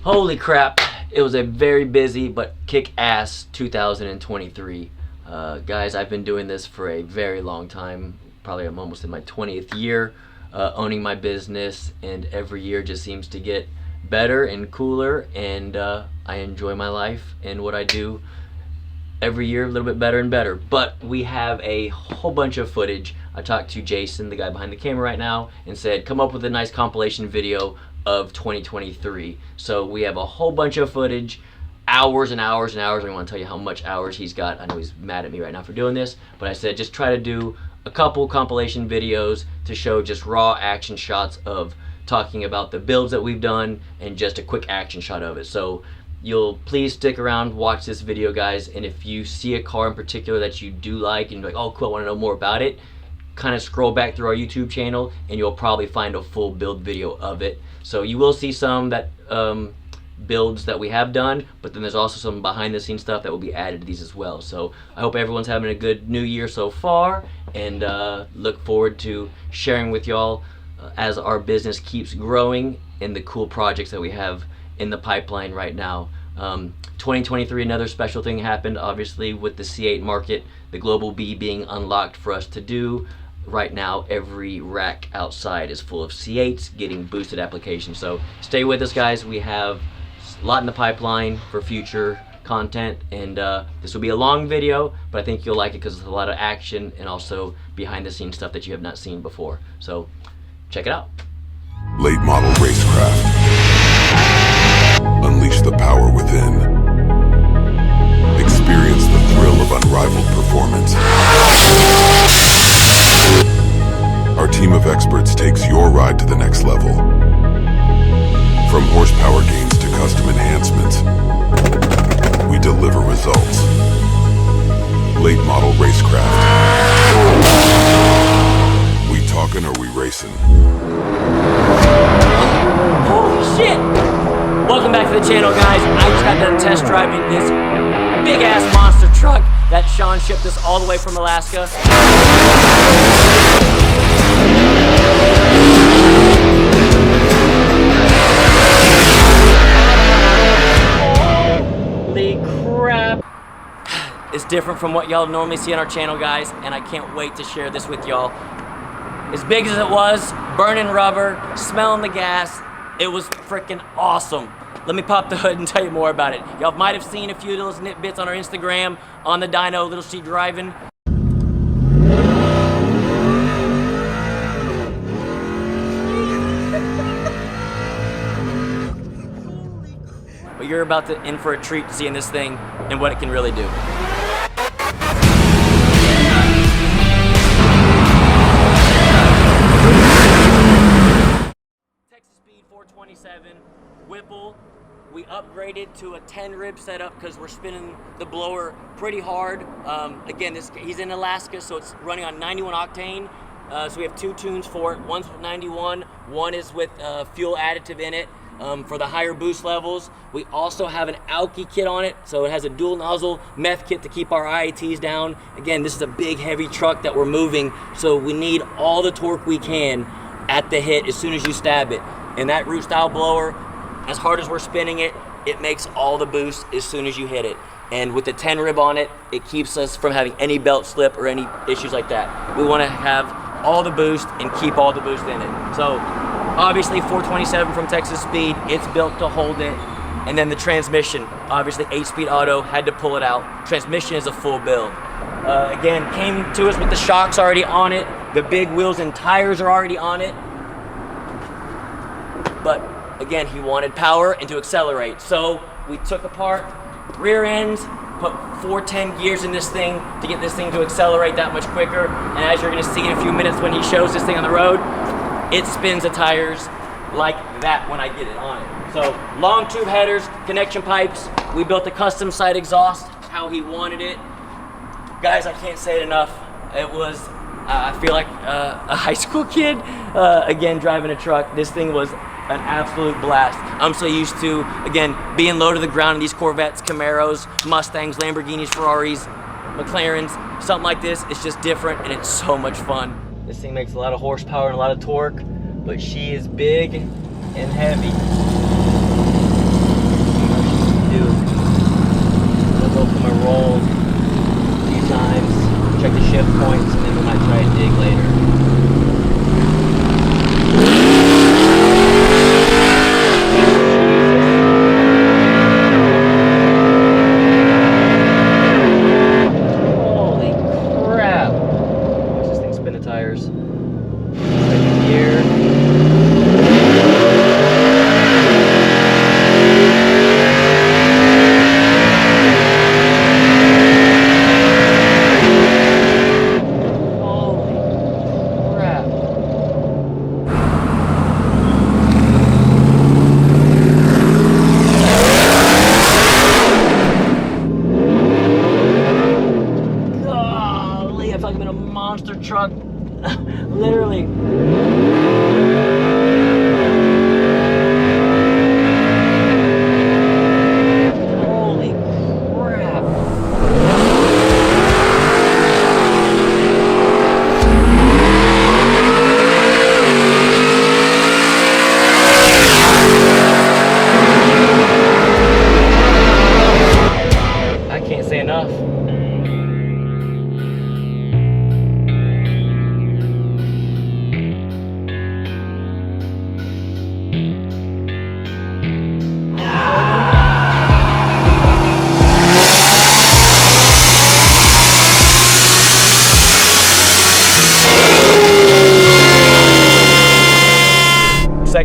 Holy crap, it was a very busy but kick-ass 2023. Guys, I've been doing this for a very long time. Probably I'm almost in my 20th year owning my business, and every year just seems to get better and cooler, and I enjoy my life and what I do every year a little bit better and better. But we have a whole bunch of footage. I talked to Jason, the guy behind the camera right now, and said come up with a nice compilation video of 2023. So we have a whole bunch of footage, hours and hours and hours. I don't want to tell you how much hours he's got. I know he's mad at me right now for doing this, but I said just try to do a couple compilation videos to show just raw action shots of talking about the builds that we've done and just a quick action shot of it. So you'll please stick around, watch this video, guys, and if you see a car in particular that you do like and you're like, oh cool, I want to know more about it, kind of scroll back through our YouTube channel and you'll probably find a full build video of it. So you will see some that builds that we have done, but then there's also some behind the scenes stuff that will be added to these as well. So I hope everyone's having a good new year so far, and look forward to sharing with y'all as our business keeps growing and the cool projects that we have in the pipeline right now. 2023, another special thing happened, obviously, with the C8 market, the Global B being unlocked for us to do. Right now, every rack outside is full of C8s getting boosted applications. So stay with us, guys. We have a lot in the pipeline for future content, and this will be a long video, but I think you'll like it because there's a lot of action and also behind the scenes stuff that you have not seen before. So check it out. Late model Racecraft. Unleash the power within. Experience the thrill of unrivaled performance. Our team of experts takes your ride to the next level. From horsepower gains to custom enhancements, we deliver results. Late model Racecraft. We talking or we racing? Holy shit! Welcome back to the channel, guys. I just got done test driving this big ass monster truck that Sean shipped us all the way from Alaska. Holy crap. It's different from what y'all normally see on our channel, guys, and I can't wait to share this with y'all. As big as it was, burning rubber, smelling the gas, it was freaking awesome. Let me pop the hood and tell you more about it. Y'all might have seen a few of those nitbits on our Instagram, on the dyno, Little Sheep Driving. But you're about to in for a treat seeing this thing and what it can really do. Texas Speed 427 Whipple. We upgraded to a 10 rib setup because we're spinning the blower pretty hard. Again, he's in Alaska, so it's running on 91 octane. So we have two tunes for it. One's with 91, one is with fuel additive in it for the higher boost levels. We also have an alky kit on it, so it has a dual nozzle meth kit to keep our IATs down. Again, this is a big heavy truck that we're moving, so we need all the torque we can at the hit as soon as you stab it. And that root style blower, as hard as we're spinning it, it makes all the boost as soon as you hit it. And with the 10 rib on it, it keeps us from having any belt slip or any issues like that. We want to have all the boost and keep all the boost in it. So obviously 427 from Texas Speed, it's built to hold it. And then the transmission, obviously 8-speed auto, had to pull it out. Transmission is a full build. Again, came to us with the shocks already on it. The big wheels and tires are already on it. But again, he wanted power and to accelerate. So we took apart rear ends, put 410 gears in this thing to get this thing to accelerate that much quicker. And as you're gonna see in a few minutes when he shows this thing on the road, it spins the tires like that when I get it on it. So long tube headers, connection pipes. We built a custom side exhaust, how he wanted it. Guys, I can't say it enough. It was, I feel like a high school kid, again, driving a truck. This thing was an absolute blast. I'm so used to, again, being low to the ground in these Corvettes, Camaros, Mustangs, Lamborghinis, Ferraris, McLarens, something like this. It's just different and it's so much fun. This thing makes a lot of horsepower and a lot of torque, but she is big and heavy.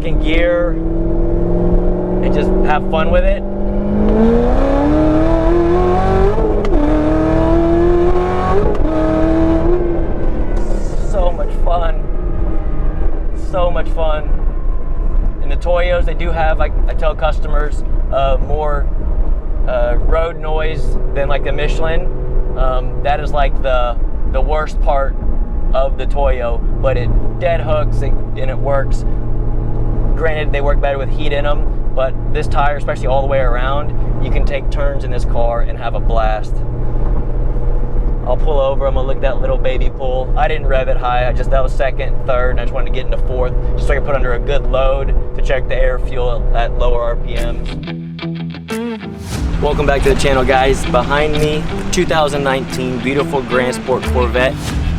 second gear and just have fun with it. So much fun. So much fun. And the Toyos, they do have, like I tell customers, more road noise than like the Michelin. That is like the worst part of the Toyo, but it dead hooks and it works. Granted, they work better with heat in them, but this tire, especially all the way around, you can take turns in this car and have a blast. I'll pull over, I'm gonna look at that little baby pull. I didn't rev it high, that was second, third, and I just wanted to get into fourth, just so I could put under a good load to check the air fuel at lower RPMs. Welcome back to the channel, guys. Behind me, 2019 beautiful Grand Sport Corvette.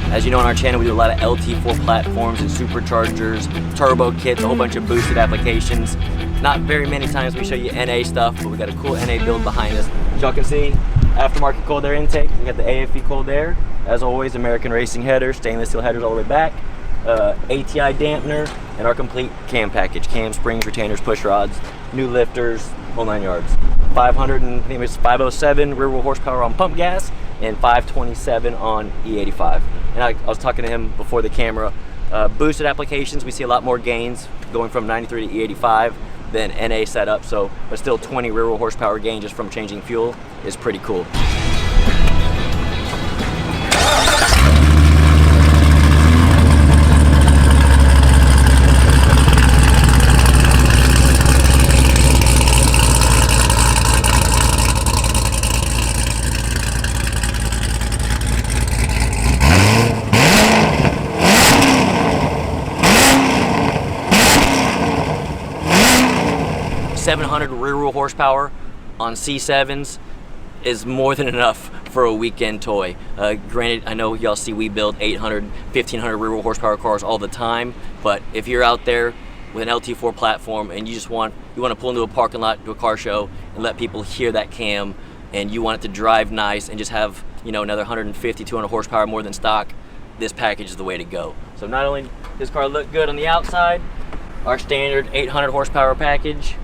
As you know, on our channel, we do a lot of LT4 platforms and superchargers, turbo kits, a whole bunch of boosted applications. Not very many times we show you NA stuff, but we got a cool NA build behind us. As y'all can see, aftermarket cold air intake. We got the AFE cold air. As always, American Racing headers, stainless steel headers all the way back. ATI dampener, and our complete cam package. Cam springs, retainers, push rods, new lifters, whole 9 yards. 507 rear wheel horsepower on pump gas and 527 on E85. And I was talking to him before the camera. Boosted applications, we see a lot more gains going from 93 to E85 than NA setup, but still 20 rear wheel horsepower gain just from changing fuel is pretty cool. 700 rear wheel horsepower on C7s is more than enough for a weekend toy. Granted, I know y'all see we build 800, 1500 rear wheel horsepower cars all the time, but if you're out there with an LT4 platform and you want to pull into a parking lot, to a car show, and let people hear that cam, and you want it to drive nice and just have, you know, another 150, 200 horsepower more than stock, this package is the way to go. So not only does this car look good on the outside, our standard 800 horsepower package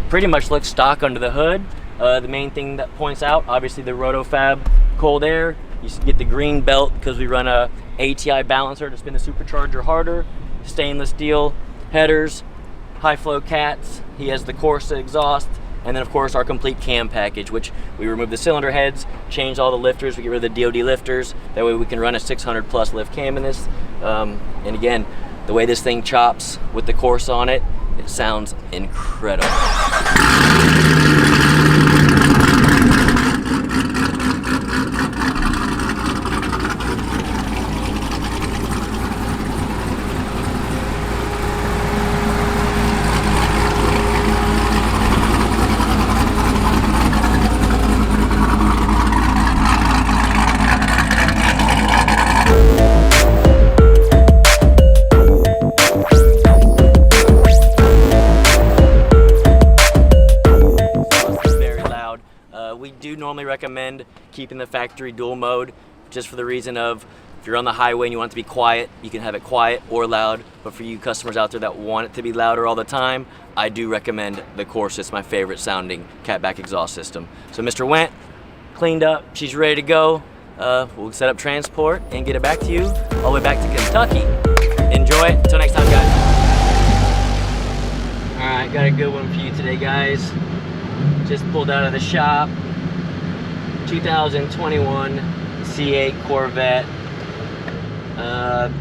pretty much looks stock under the hood. The main thing that points out, obviously, the RotoFab cold air. You get the green belt because we run a ATI balancer to spin the supercharger harder. Stainless steel headers, high flow cats. He has the Corsa exhaust, and then of course our complete cam package, which we remove the cylinder heads, change all the lifters, we get rid of the DOD lifters. That way we can run a 600 plus lift cam in this. And again, the way this thing chops with the Corsa on it, it sounds incredible. We do normally recommend keeping the factory dual mode, just for the reason of if you're on the highway and you want it to be quiet, you can have it quiet or loud. But for you customers out there that want it to be louder all the time, I do recommend the Corsa. It's my favorite sounding catback exhaust system. So Mr. Wendt, cleaned up, she's ready to go. We'll set up transport and get it back to you all the way back to Kentucky. Enjoy it. Until next time, guys. All right, got a good one for you today, guys. Just pulled out of the shop. 2021 C8 Corvette.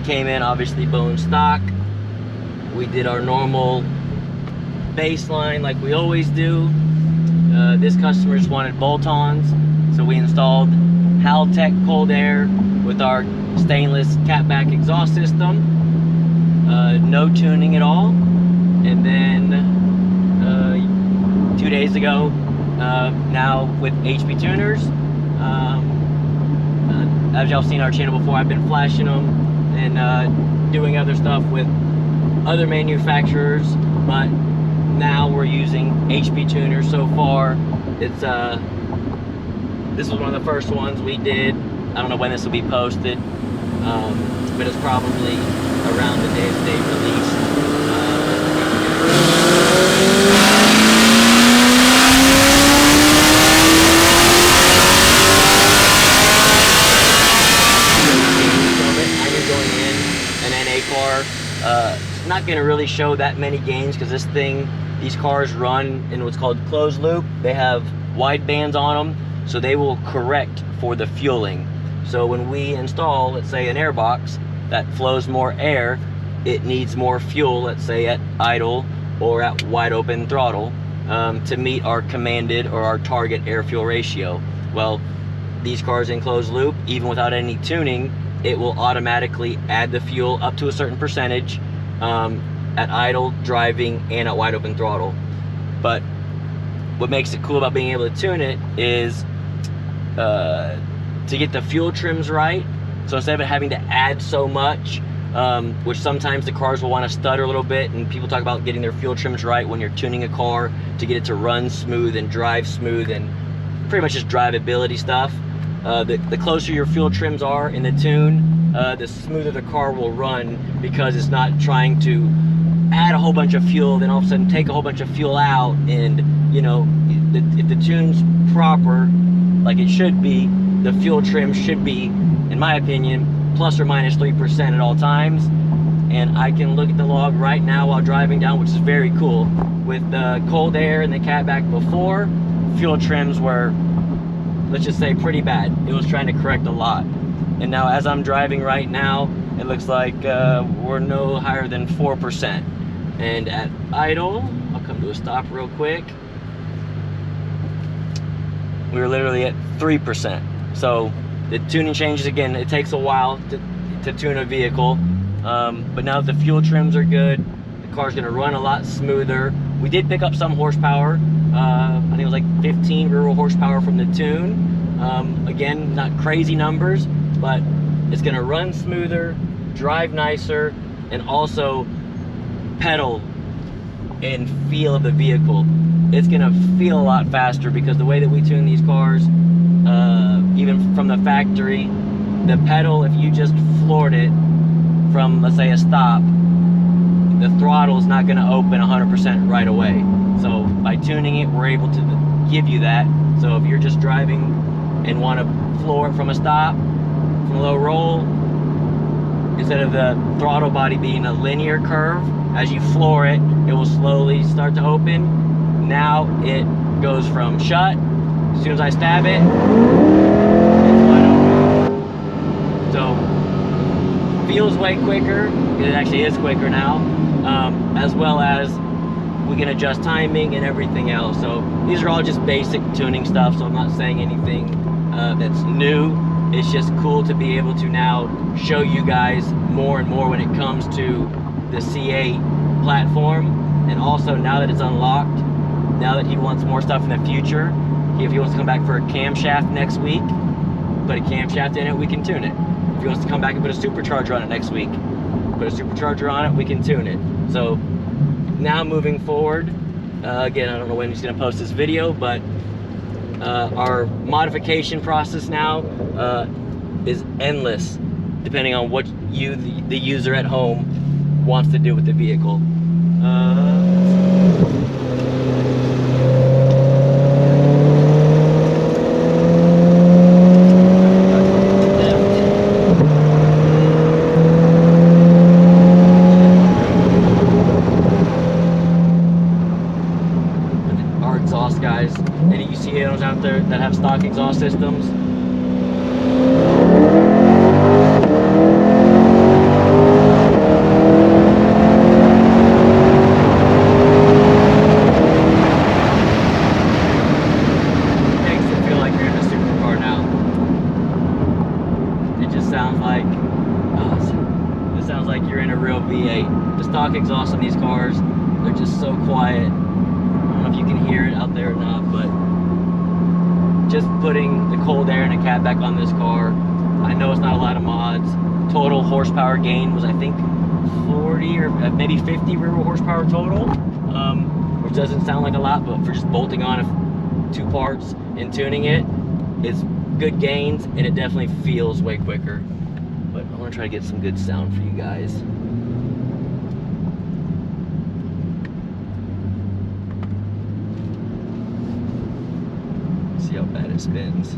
Came in obviously bone stock. We did our normal baseline like we always do. This customer just wanted bolt-ons, so we installed Haltech cold air with our stainless catback exhaust system. No tuning at all. And then 2 days ago, now with HP tuners. As y'all seen our channel before, I've been flashing them and doing other stuff with other manufacturers, but now we're using HP tuners so far. It's this was one of the first ones we did. I don't know when this will be posted, but it's probably around the day of the day released. Not going to really show that many gains because these cars run in what's called closed loop. They have wide bands on them, so they will correct for the fueling. So when we install, let's say, an air box that flows more air, it needs more fuel, let's say at idle or at wide open throttle, to meet our commanded or our target air fuel ratio. Well, these cars in closed loop, even without any tuning, it will automatically add the fuel up to a certain percentage at idle, driving, and at wide open throttle. But what makes it cool about being able to tune it is to get the fuel trims right. So instead of having to add so much, which sometimes the cars will want to stutter a little bit, and people talk about getting their fuel trims right when you're tuning a car to get it to run smooth and drive smooth and pretty much just drivability stuff. The closer your fuel trims are in the tune, the smoother the car will run, because it's not trying to add a whole bunch of fuel, then all of a sudden take a whole bunch of fuel out. And you know, if the tune's proper, like it should be, the fuel trim should be, in my opinion, plus or minus 3% at all times. And I can look at the log right now while driving down, which is very cool. With the cold air and the catback before, fuel trims were, let's just say, pretty bad. It was trying to correct a lot. And now as I'm driving right now, it looks like we're no higher than 4%. And at idle, I'll come to a stop real quick, we were literally at 3%. So the tuning changes, again, it takes a while to tune a vehicle. But now that the fuel trims are good, the car's gonna run a lot smoother. We did pick up some horsepower. I think it was like 15 rear horsepower from the tune. Again, not crazy numbers, but it's gonna run smoother, drive nicer, and also pedal and feel of the vehicle. It's gonna feel a lot faster because the way that we tune these cars, even from the factory, the pedal, if you just floored it from, let's say, a stop, the throttle is not gonna open 100% right away. So by tuning it, we're able to give you that. So if you're just driving and want to floor it from a stop, from a low roll, instead of the throttle body being a linear curve, as you floor it, it will slowly start to open. Now it goes from shut, as soon as I stab it, it's wide open. So feels way quicker, it actually is quicker now, as well as we can adjust timing and everything else. So these are all just basic tuning stuff, so I'm not saying anything that's new. It's just cool to be able to now show you guys more and more when it comes to the C8 platform. And also, now that it's unlocked, now that he wants more stuff in the future, if he wants to come back for a camshaft next week, put a camshaft in it, we can tune it. If he wants to come back and put a supercharger on it next week, put a supercharger on it, we can tune it. So now moving forward, again, I don't know when he's going to post this video, but our modification process now is endless, depending on what you, the user at home, wants to do with the vehicle. Our exhaust, guys. Any UCAOs out there that have stock exhaust systems? Exhaust on these cars, they're just so quiet. I don't know if you can hear it out there or not, but just putting the cold air and a catback on this car, I know it's not a lot of mods. Total horsepower gain was, I think, 40 or maybe 50 rear horsepower total, which doesn't sound like a lot, but for just bolting on two parts and tuning it, it's good gains, and it definitely feels way quicker. But I want to try to get some good sound for you guys. See how bad it spins.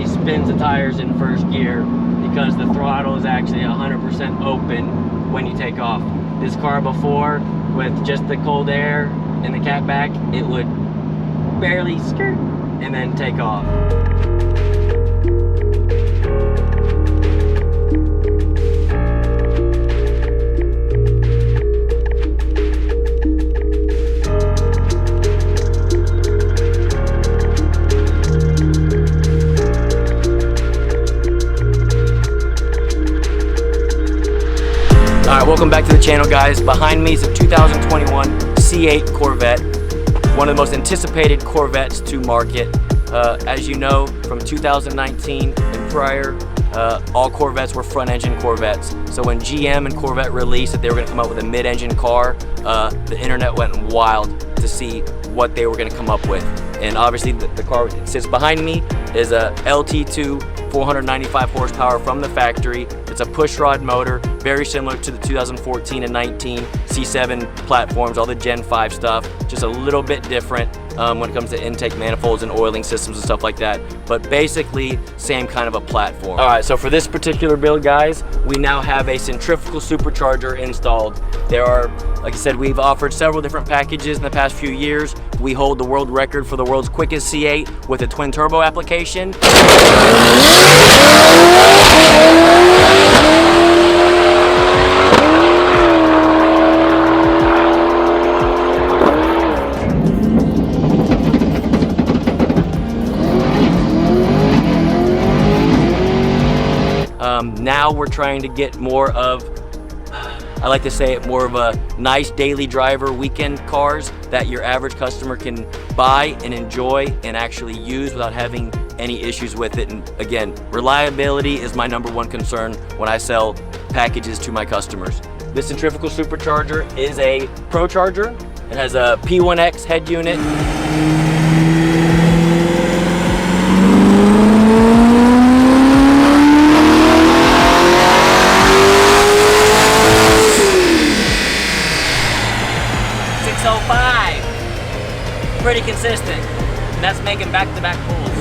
Spins the tires in first gear because the throttle is actually 100% open when you take off. This car before, with just the cold air and the catback, it would barely skirt and then take off. Alright, welcome back to the channel, guys. Behind me is a 2021 C8 Corvette, one of the most anticipated Corvettes to market. As you know, from 2019 and prior, all Corvettes were front-engine Corvettes. So when GM and Corvette released that they were going to come up with a mid-engine car, the internet went wild to see what they were going to come up with. And obviously the car that sits behind me is a LT2 495 horsepower from the factory. It's a pushrod motor, very similar to the 2014 and 19 C7 platforms, all the Gen 5 stuff, just a little bit different when it comes to intake manifolds and oiling systems and stuff like that, but basically same kind of a platform. All right, so for this particular build, guys, we now have a centrifugal supercharger installed. There are, like I said, we've offered several different packages in the past few years. We hold the world record for the world's quickest C8 with a twin turbo application. Now we're trying to get more of, I like to say it, more of a nice daily driver weekend cars that your average customer can buy and enjoy and actually use without having any issues with it. And again, reliability is my #1 concern when I sell packages to my customers. This centrifugal supercharger is a Pro Charger. It has a P1X head unit. Pretty consistent, and that's making back-to-back pulls.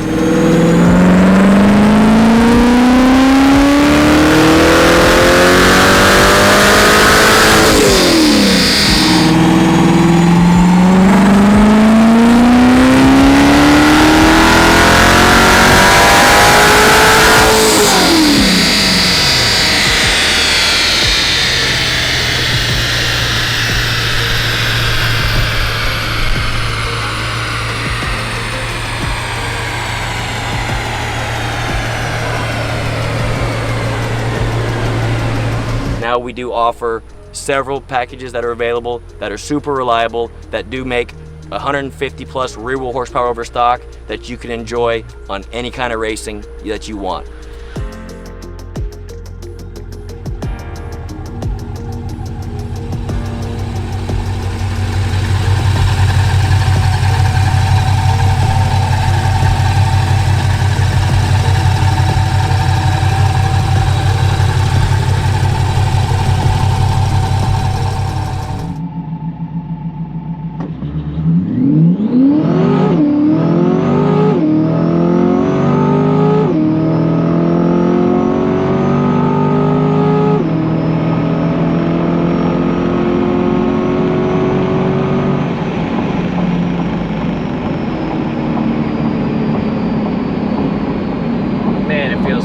Now we do offer several packages that are available that are super reliable, that do make 150 plus rear wheel horsepower over stock that you can enjoy on any kind of racing that you want.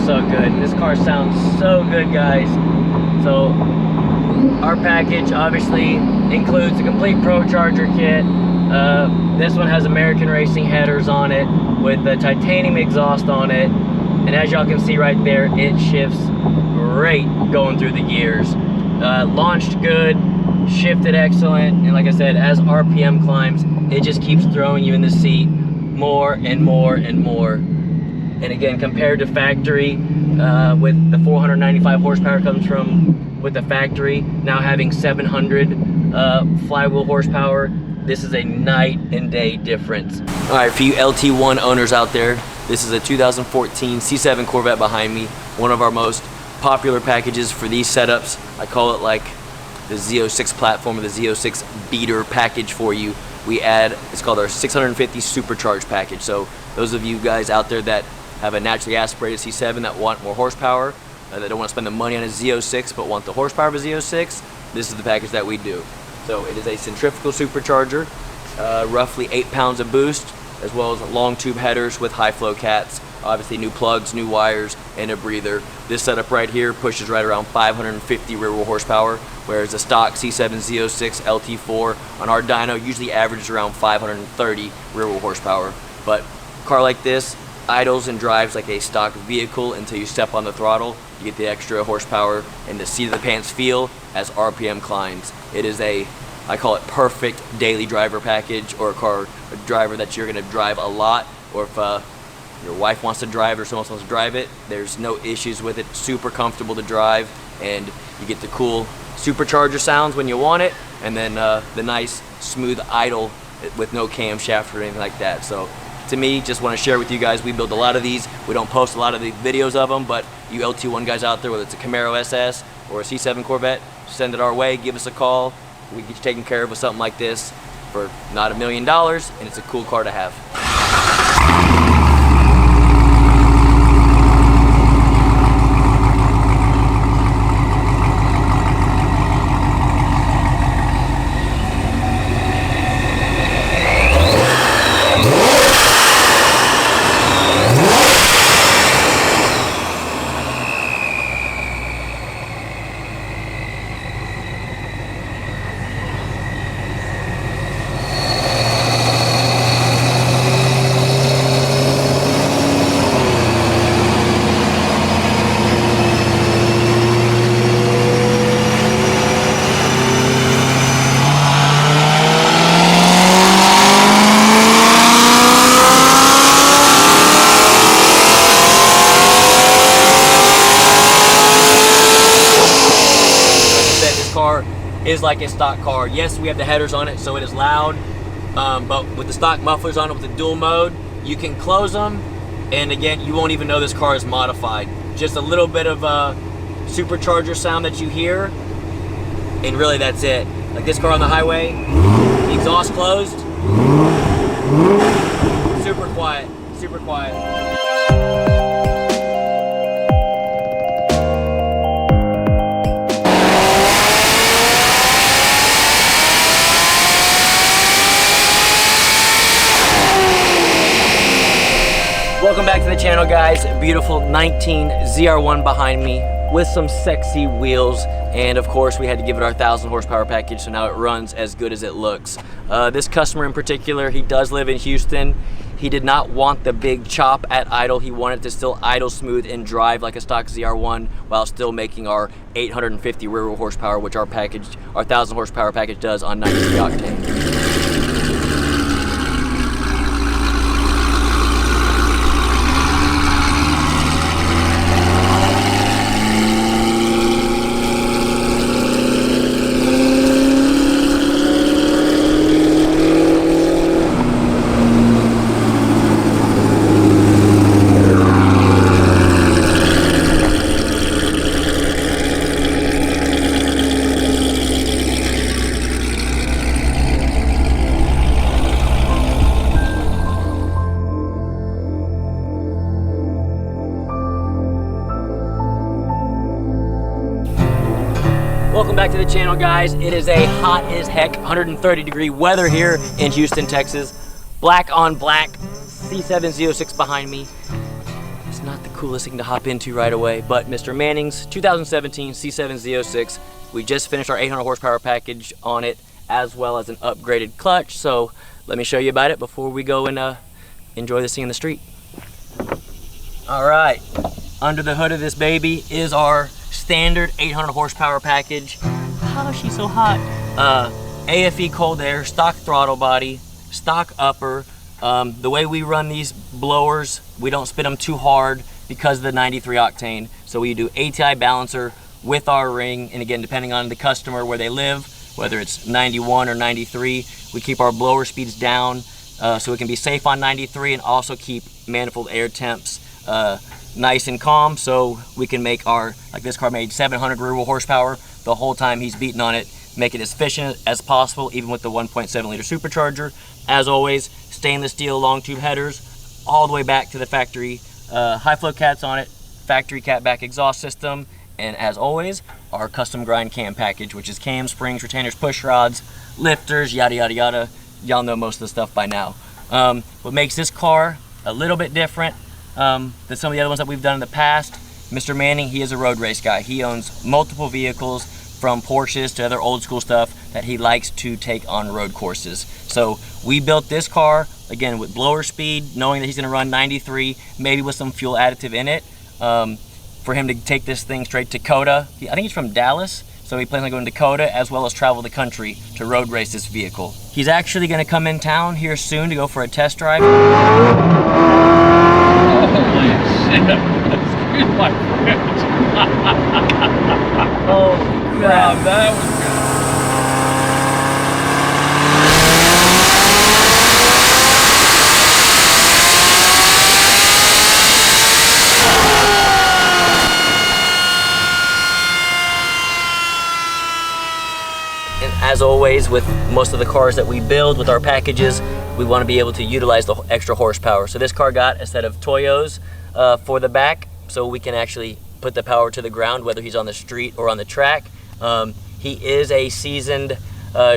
So good. This car sounds so good, guys. So our package obviously includes a complete Pro Charger kit. This one has American Racing headers on it with the titanium exhaust on it, and as y'all can see right there, it shifts great going through the gears. Launched good, shifted excellent, and like I said, as RPM climbs, it just keeps throwing you in the seat more and more and more. And again, compared to factory, with the 495 horsepower comes from with the factory, now having 700 flywheel horsepower, this is a night and day difference. All right, for you LT1 owners out there, this is a 2014 C7 Corvette behind me, one of our most popular packages for these setups. I call it like the Z06 platform or the Z06 beater package for you. We add, it's called our 650 supercharged package. So those of you guys out there that have a naturally aspirated C7 that want more horsepower, that don't want to spend the money on a Z06 but want the horsepower of a Z06, this is the package that we do. So it is a centrifugal supercharger, roughly 8 pounds of boost, as well as long tube headers with high flow cats, obviously new plugs, new wires, and a breather. This setup right here pushes right around 550 rear wheel horsepower, whereas the stock C7 Z06 LT4 on our dyno usually averages around 530 rear wheel horsepower. But a car like this idles and drives like a stock vehicle until you step on the throttle. You get the extra horsepower and the seat of the pants feel as RPM climbs. It is a, I call it perfect daily driver package, or a driver that you're gonna drive a lot, or if your wife wants to drive or someone else wants to drive it, there's no issues with it. Super comfortable to drive, and you get the cool supercharger sounds when you want it, and then the nice smooth idle with no camshaft or anything like that. So to me, just want to share with you guys, we build a lot of these. We don't post a lot of the videos of them, but you LT1 guys out there, whether it's a Camaro SS or a C7 Corvette, send it our way, give us a call. We get you taken care of with something like this for not $1 million, and it's a cool car to have. Is like a stock car. Yes, we have the headers on it, so it is loud, but with the stock mufflers on it with the dual mode, you can close them, and again, you won't even know this car is modified. Just a little bit of supercharger sound that you hear, and really that's it. Like this car on the highway, the exhaust closed, super quiet, super quiet. Welcome back to the channel, guys. Beautiful 19 ZR1 behind me with some sexy wheels, and of course we had to give it our 1,000 horsepower package, so now it runs as good as it looks. This customer in particular, he does live in Houston. He did not want the big chop at idle. He wanted to still idle smooth and drive like a stock ZR1 while still making our 850 rear wheel horsepower, which our package, our 1,000 horsepower package does on 93 octane. Welcome back to the channel, guys. It is a hot as heck 130-degree weather here in Houston, Texas. Black on black, C7 Z06 behind me. It's not the coolest thing to hop into right away, but Mr. Manning's 2017 C7 Z06. We just finished our 800 horsepower package on it, as well as an upgraded clutch. So let me show you about it before we go and enjoy this thing in the street. All right, under the hood of this baby is our standard 800 horsepower package. How is she so hot? AFE cold air, stock throttle body, stock upper, The way we run these blowers, we don't spin them too hard because of the 93 octane. So we do ATI balancer with our ring, and again, depending on the customer where they live, whether it's 91 or 93, we keep our blower speeds down so it can be safe on 93 and also keep manifold air temps nice and calm, so we can make our, like this car made 700 rear wheel horsepower the whole time he's beating on it, make it as efficient as possible, even with the 1.7 liter supercharger. As always, stainless steel long tube headers all the way back to the factory, high flow cats on it, factory cat back exhaust system, and as always, our custom grind cam package, which is cam, springs, retainers, push rods, lifters, yada yada yada. Y'all know most of the stuff by now. What makes this car a little bit different than some of the other ones that we've done in the past, Mr. Manning, he is a road race guy. He owns multiple vehicles, from Porsches to other old school stuff that he likes to take on road courses. So we built this car, again, with blower speed, knowing that he's gonna run 93, maybe with some fuel additive in it. For him to take this thing straight to Dakota. I think he's from Dallas, so he plans on going to Dakota as well as travel the country to road race this vehicle. He's actually gonna come in town here soon to go for a test drive. Holy shit, excuse my French. Oh crap, that was good. As always, with most of the cars that we build with our packages, we want to be able to utilize the extra horsepower. So this car got a set of Toyos for the back, so we can actually put the power to the ground, whether he's on the street or on the track. He is a seasoned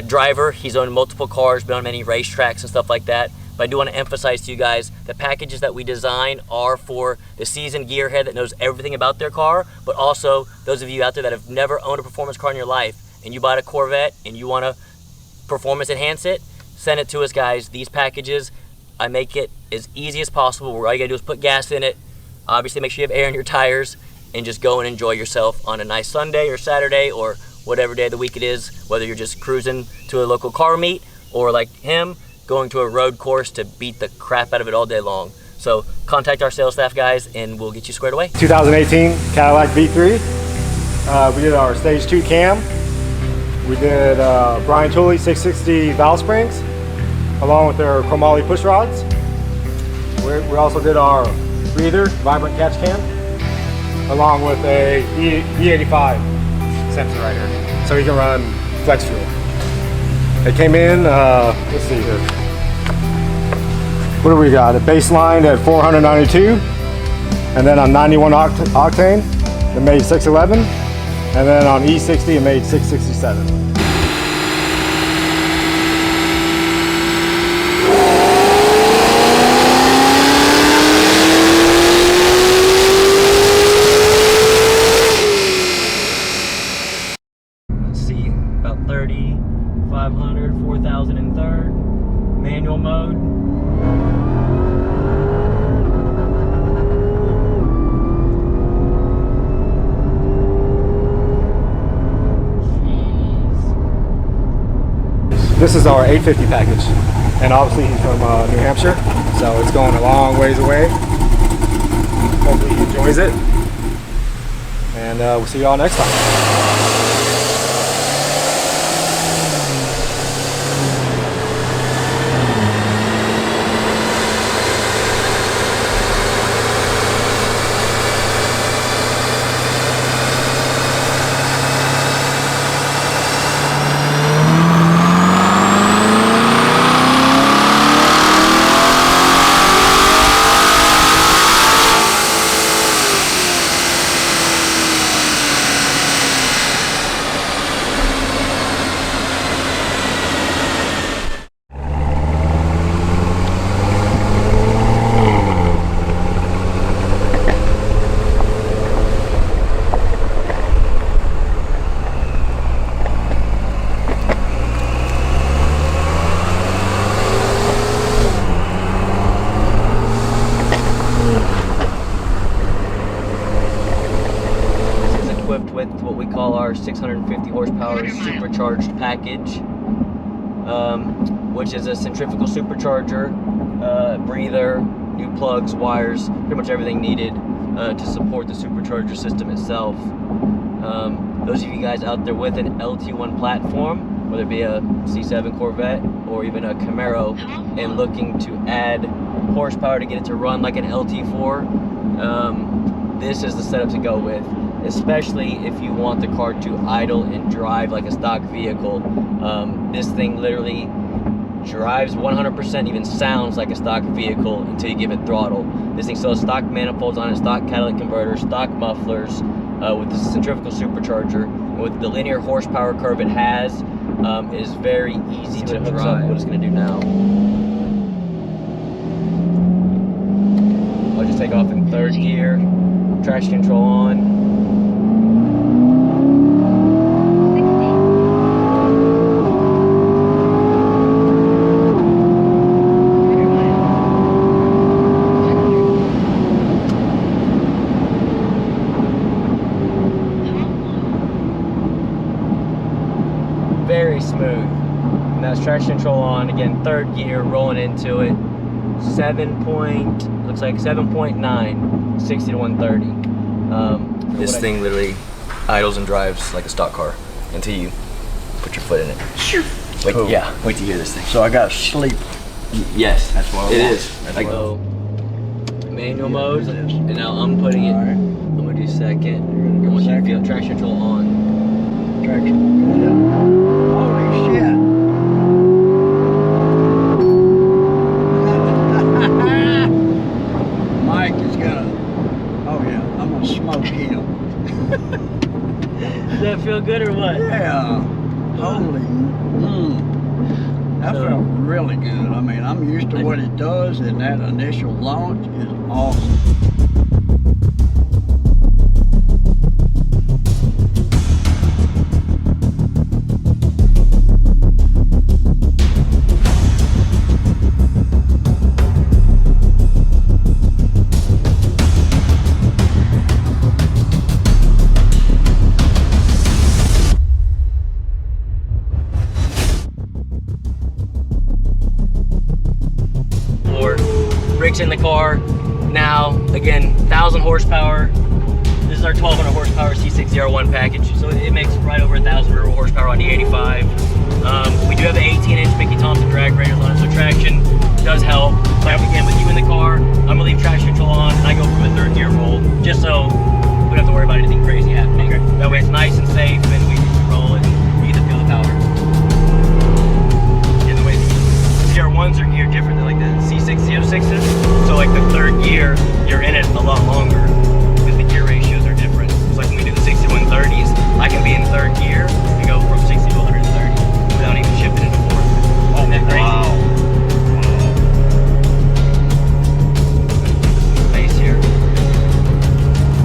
driver. He's owned multiple cars, been on many racetracks and stuff like that. But I do want to emphasize to you guys, the packages that we design are for the seasoned gearhead that knows everything about their car, but also those of you out there that have never owned a performance car in your life, and you bought a Corvette and you want to performance enhance it, send it to us, guys. These packages, I make it as easy as possible, where all you gotta do is put gas in it, obviously make sure you have air in your tires, and just go and enjoy yourself on a nice Sunday or Saturday or whatever day of the week it is, whether you're just cruising to a local car meet or like him, going to a road course to beat the crap out of it all day long. So contact our sales staff, guys, and we'll get you squared away. 2018 Cadillac V3. We did our stage 2 cam. We did Brian Tooley 660 valve springs, along with their chromoly push rods. We also did our breather, vibrant catch cam, along with a E85 sensor right here, so you can run flex fuel. It came in, let's see here. What do we got? A baseline at 492, and then on 91 octane, it made 611. And then on E60, it made 667. Let's see, about 3,500, 4,000 in third, manual mode. This is our 850 package, and obviously he's from New Hampshire, so it's going a long ways away. Hopefully he enjoys it, and we'll see y'all next time. With what we call our 650 horsepower supercharged package, which is a centrifugal supercharger, breather, new plugs, wires, pretty much everything needed to support the supercharger system itself. Those of you guys out there with an LT1 platform, whether it be a C7 Corvette or even a Camaro, and looking to add horsepower to get it to run like an LT4, this is the setup to go with, especially if you want the car to idle and drive like a stock vehicle. This thing literally drives 100%, even sounds like a stock vehicle until you give it throttle. This thing still has stock manifolds on it, stock catalytic converter, stock mufflers, with the centrifugal supercharger. And with the linear horsepower curve it has, it is very easy to drive. What it's going to do now, I'll just take off in 3rd gear, traction control on. Very smooth. And that's traction control on. Again, 3rd gear, rolling into it. Looks like 7.9, 60 to 130. This thing literally idles and drives like a stock car until you put your foot in it. Wait, Cool. Yeah, wait to hear this thing. So I got sleep. Yes, That's what I it want. is. That's Like, what I so, manual mode, it is. and now I'm putting it. All right. I'm gonna do 2nd. You're I gonna do want you to 2nd. feel traction control on. Traction. Holy shit. Mike is gonna, oh yeah, I'm gonna smoke him. Does that feel good or what? Yeah. Holy. That So- felt really good. I mean, I'm used to what it does, and that initial launch is awesome. Brakes in the car. Now, again, 1,000 horsepower. This is our 1,200 horsepower C6 ZR1 package, so it makes right over 1,000 rear horsepower on the 85. We do have an 18-inch Mickey Thompson drag radius on it, so traction does help. But again, with you in the car, I'm gonna leave traction control on, and I go from a 3rd gear roll, just so we don't have to worry about anything crazy happening. Okay. That way it's nice and safe, and we just roll and you get to feel the power. And the way the ZR1s are geared different than like the C6 Z06s. So like the 3rd gear, you're in it a lot longer because the gear ratios are different. It's like when we do the 60 to 130s, I can be in 3rd gear and go from 60 to 130 without even shifting into 4th. Isn't that crazy? Wow. Space here.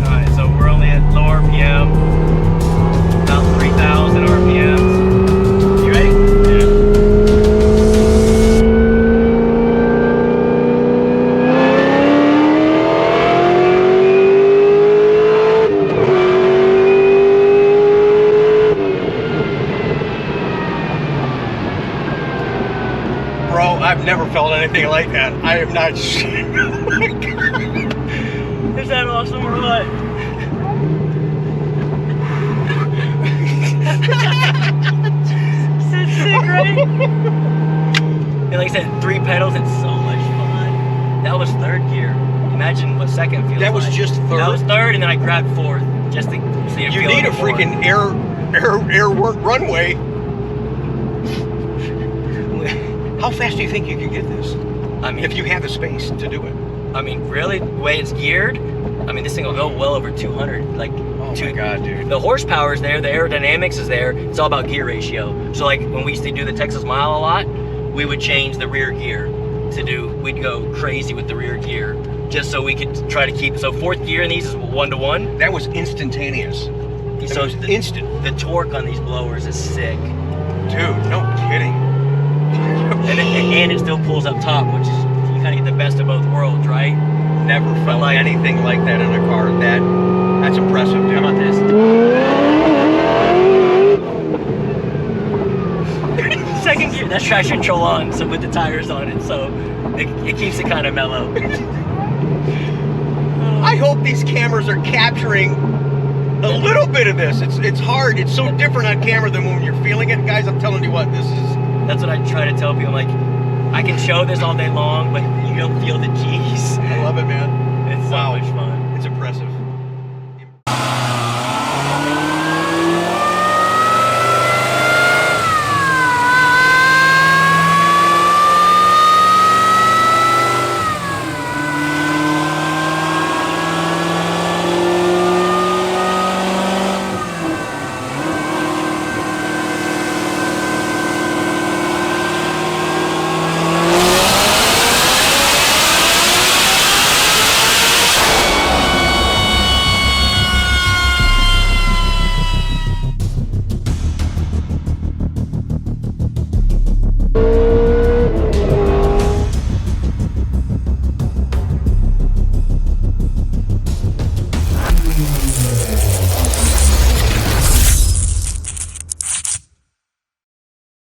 Alright, so we're only at low RPM, about 3,000 RPMs. You ready? Yeah. Bro, I've never felt anything like that. I am not sure. Is that awesome or what? That's sick, right? And like I said, 3 pedals, it's so much fun. That was 3rd gear. Imagine what 2nd feels like. That was just 3rd? That was 3rd, and then I grabbed 4th just to see it You feel need a like 4th. freaking air work runway. How fast do you think you could get this? I mean, If you have the space to do it. I mean, really, the way it's geared, I mean, this thing will go well over 200. Like, Oh my God, dude. the horsepower is there, the aerodynamics is there. It's all about gear ratio. So, like, when we used to do the Texas Mile a lot, we would change the rear gear to do. We'd go crazy with the rear gear just so we could try to keep. So 4th gear in these is 1-to-1. That was instantaneous. So was the, instant. The torque on these blowers is sick, Dude, no kidding. and it still pulls up top, which is you kind of get the best of both worlds, right? Never felt like- anything like that in a car. That's impressive, dude. How about this? Second gear, that's traction control on, so with the tires on it. So it keeps it kind of mellow. I hope these cameras are capturing a little bit of this. It's hard. It's so different on camera than when you're feeling it. Guys, I'm telling you what, this is... That's what I try to tell people. I'm like, I can show this all day long, but you don't feel the G's. I love it, man. It's so much fun.